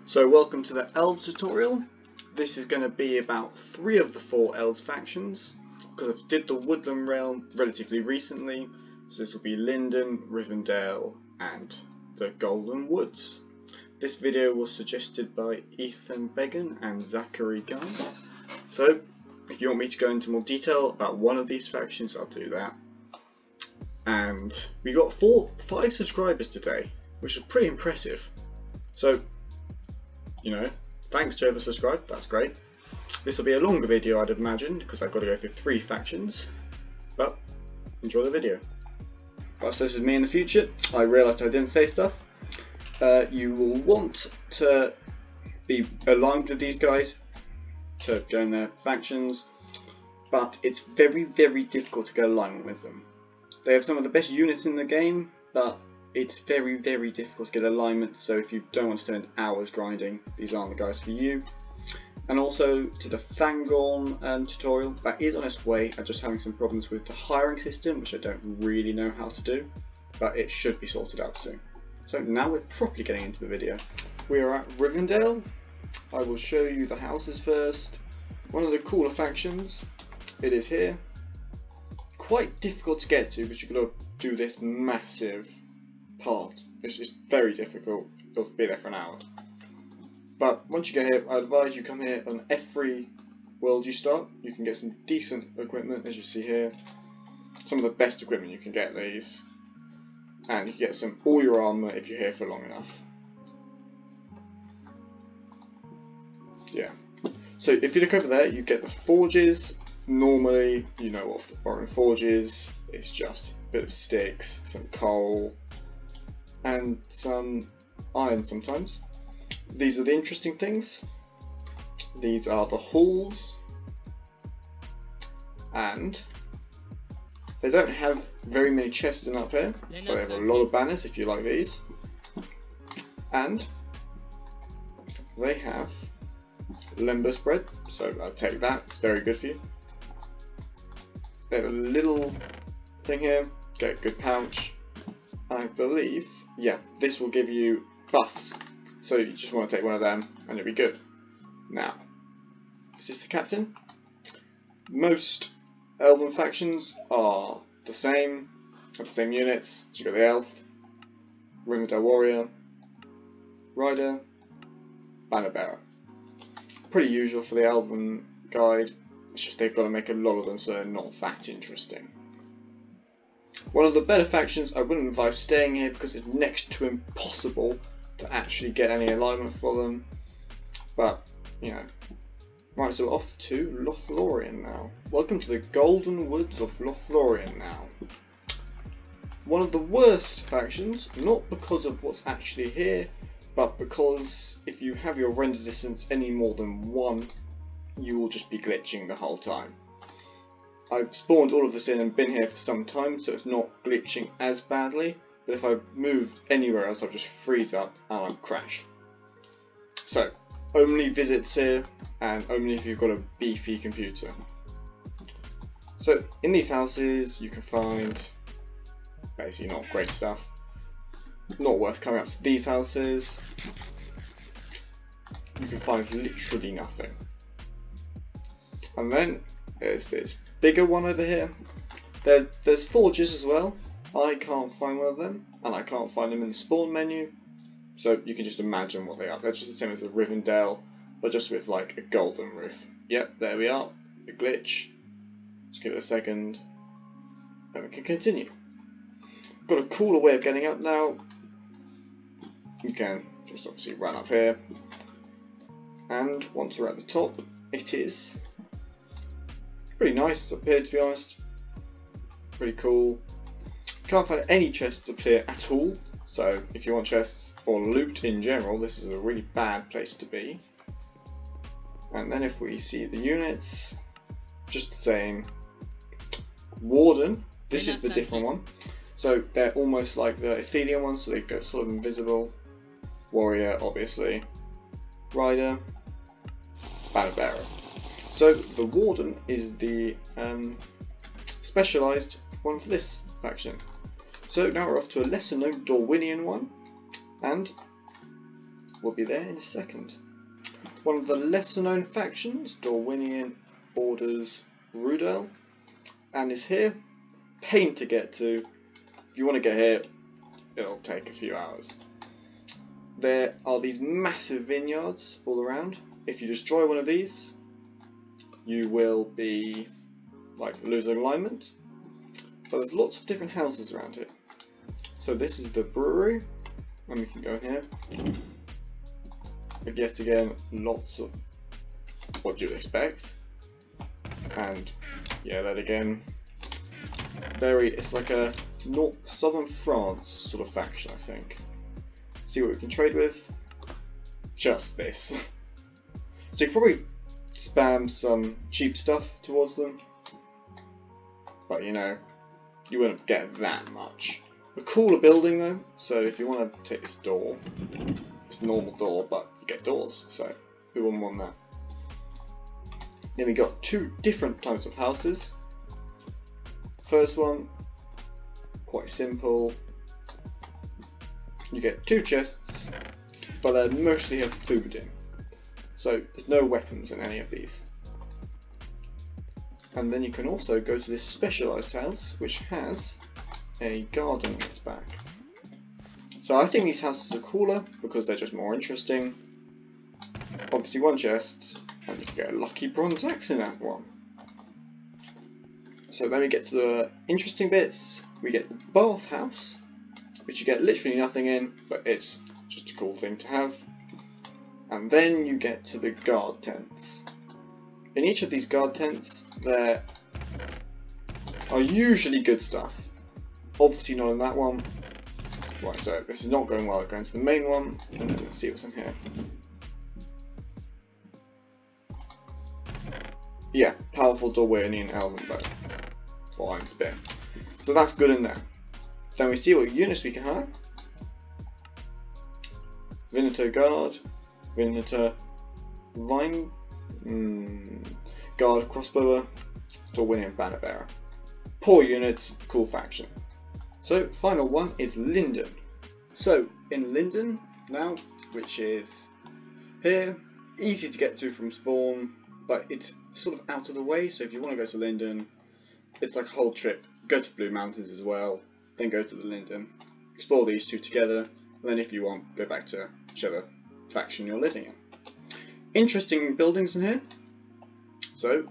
So welcome to the Elves tutorial. This is going to be about 3 of the 4 Elves factions, because I did the Woodland realm relatively recently, so this will be Linden, Rivendell and the Golden Woods. This video was suggested by Ethan Began and Zachary Guns. So if you want me to go into more detail about one of these factions, I'll do that. And we got 5 subscribers today, which is pretty impressive. So, you know, thanks to whoever subscribed, that's great. This will be a longer video, I'd imagine, because I've got to go through 3 factions, but enjoy the video. Right, so this is me in the future. I realised I didn't say stuff. You will want to be aligned with these guys to go in their factions, but it's very, very difficult to get alignment with them. They have some of the best units in the game, but it's very, very difficult to get alignment, so if you don't want to spend hours grinding, these aren't the guys for you. And also to the Fangorn tutorial, that is on its way. I'm just having some problems with the hiring system, which I don't really know how to do, but it should be sorted out soon. So now we're properly getting into the video. We are at Rivendell. I will show you the houses first. One of the cooler factions, it is here. Quite difficult to get to because you've got to do this massive part. It's just very difficult. You'll be there for an hour. But once you get here, I advise you come here on every world you start. You can get some decent equipment, as you see here. Some of the best equipment you can get these. And you can get all your armour if you're here for long enough. Yeah. So if you look over there, you get the forges. Normally, you know what foreign forge is. It's just a bit of sticks, some coal, and some iron sometimes. These are the interesting things. These are the halls, and they don't have very many chests in up here, but they have a lot of banners if you like these. And they have lembas bread, so I'll take that, it's very good for you. They have a little thing here, get a good pouch. I believe, yeah, this will give you buffs, so you just want to take one of them and it'll be good. Now, this is the captain. Most Elven factions are the same, have the same units. So you've got the Elf, Rivendell Warrior, Rider, Banner Bearer. Pretty usual for the Elven guide, it's just they've got to make a lot of them so they're not that interesting. One of the better factions, I wouldn't advise staying here because it's next to impossible to actually get any alignment for them. But, you know. Right, so off to Lorien now. Welcome to the Golden Woods of Lorien now. One of the worst factions, not because of what's actually here, but because if you have your render distance any more than 1, you will just be glitching the whole time. I've spawned all of this in and been here for some time, so it's not glitching as badly, but if I move anywhere else I'll just freeze up and I'll crash. So, only visits here, and only if you've got a beefy computer. So, in these houses you can find basically not great stuff. Not worth coming up to these houses. You can find literally nothing. And then there's this bigger one over here. There's forges as well. I can't find one of them, and I can't find them in the spawn menu. So you can just imagine what they are. They're just the same as the Rivendell, but just with like a golden roof. Yep, there we are. The glitch. Just give it a second, and we can continue. Got a cooler way of getting up now. You can just obviously run up here, and once we're at the top, it is pretty nice up here, to be honest. Pretty cool. Can't find any chests up here at all, so if you want chests or loot in general, this is a really bad place to be. And then if we see the units, just the same. Warden, this is the different one. So they're almost like the Athenian ones, so they go sort of invisible. Warrior, obviously. Rider, Banner Bearer. So the Warden is the specialised one for this faction. So now we're off to a lesser known Dorwinian one, and will be there in a second. One of the lesser known factions, Lorien, borders Rudel, and is here. Pain to get to. If you want to get here, it'll take a few hours. There are these massive vineyards all around. If you destroy one of these, you will be like losing alignment. But there's lots of different houses around here. So this is the brewery, and we can go in here. But yet again, lots of what you'd expect. And yeah, that again, it's like a southern France sort of faction, I think. See what we can trade with. Just this. So you probably spam some cheap stuff towards them, but you know, you wouldn't get that much. A cooler building though, so if you want to take this door, it's a normal door, but you get doors, so who wouldn't want that? Then we got two different types of houses. First one, quite simple. You get two chests, but they mostly have food in. So there's no weapons in any of these. And then you can also go to this specialised house, which has a garden in its back. So I think these houses are cooler because they're just more interesting. Obviously one chest, and you can get a lucky bronze axe in that one. So then we get to the interesting bits. We get the bathhouse, which you get literally nothing in, but it's just a cool thing to have. And then you get to the guard tents. In each of these guard tents, there are usually good stuff. Obviously not in that one. Right, so this is not going well. Going to the main one, and then let's see what's in here. Yeah, powerful Lorien Elven bow. Or iron spear. So that's good in there. Then we see what units we can hire. Venator guard, Venator vine, guard crossbower, Lorien banner bearer. Poor units, cool faction. So final one is Linden. So in Linden now, which is here, easy to get to from spawn, but it's sort of out of the way. So if you want to go to Linden, it's like a whole trip. Go to Blue Mountains as well, then go to the Linden, explore these two together, and then if you want, go back to whichever faction you're living in. Interesting buildings in here. So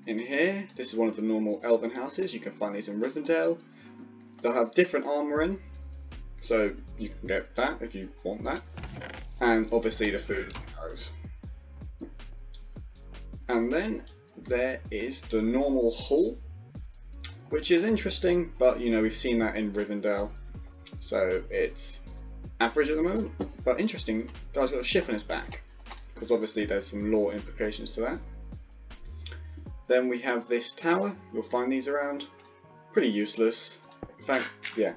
in here, this is one of the normal Elven houses. You can find these in Rivendell. They'll have different armour in, so you can get that if you want that, and obviously the food goes. And then there is the normal hull, which is interesting, but you know, we've seen that in Rivendell, so it's average at the moment, but interesting. Guy's got a ship on his back, because obviously there's some lore implications to that. Then we have this tower. You'll find these around. Pretty useless. In fact, yeah,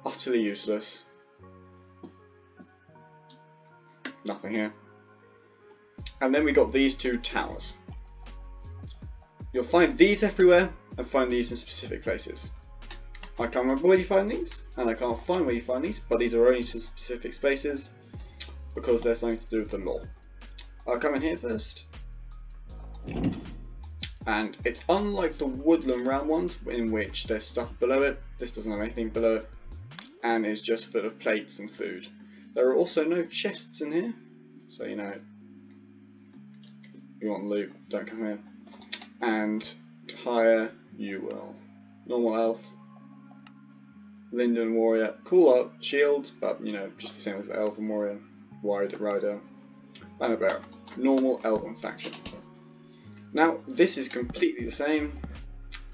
utterly useless. Nothing here. And then we got these two towers. You'll find these everywhere and find these in specific places. I can't remember where you find these, and I can't find where you find these, but these are only to specific spaces because they're something to do with the lore. I'll come in here first. And it's unlike the woodland round ones in which there's stuff below it. This doesn't have anything below it and is just full of plates and food. There are also no chests in here, so you know, if you want loot, don't come here. And to hire, you will. Normal elf, Linden warrior, cool art, shields, but you know, just the same as the elven warrior, rider, banner bearer, normal elven faction. Now this is completely the same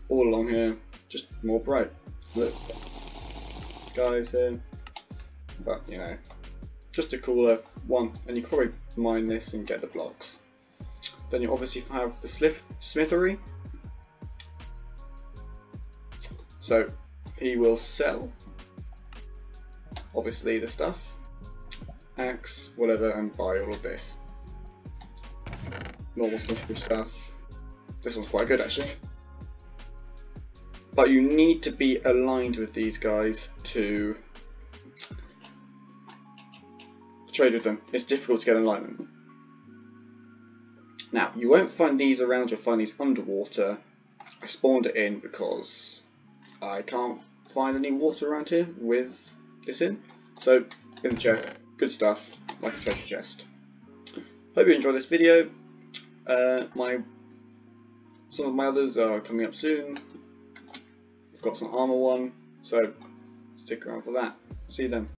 all along here, just more bright. Look, guys here, but you know, just a cooler one, and you can probably mine this and get the blocks. Then you obviously have the smithery, so he will sell obviously the stuff, axe, whatever, and buy all of this. Normal smithery stuff. This one's quite good actually. But you need to be aligned with these guys to trade with them. It's difficult to get alignment. Now, you won't find these around, you'll find these underwater. I spawned it in because I can't find any water around here with this in. So, in the chest, good stuff, like a treasure chest. Hope you enjoyed this video. Some of my others are coming up soon. I've got some armor one, so stick around for that. See you then.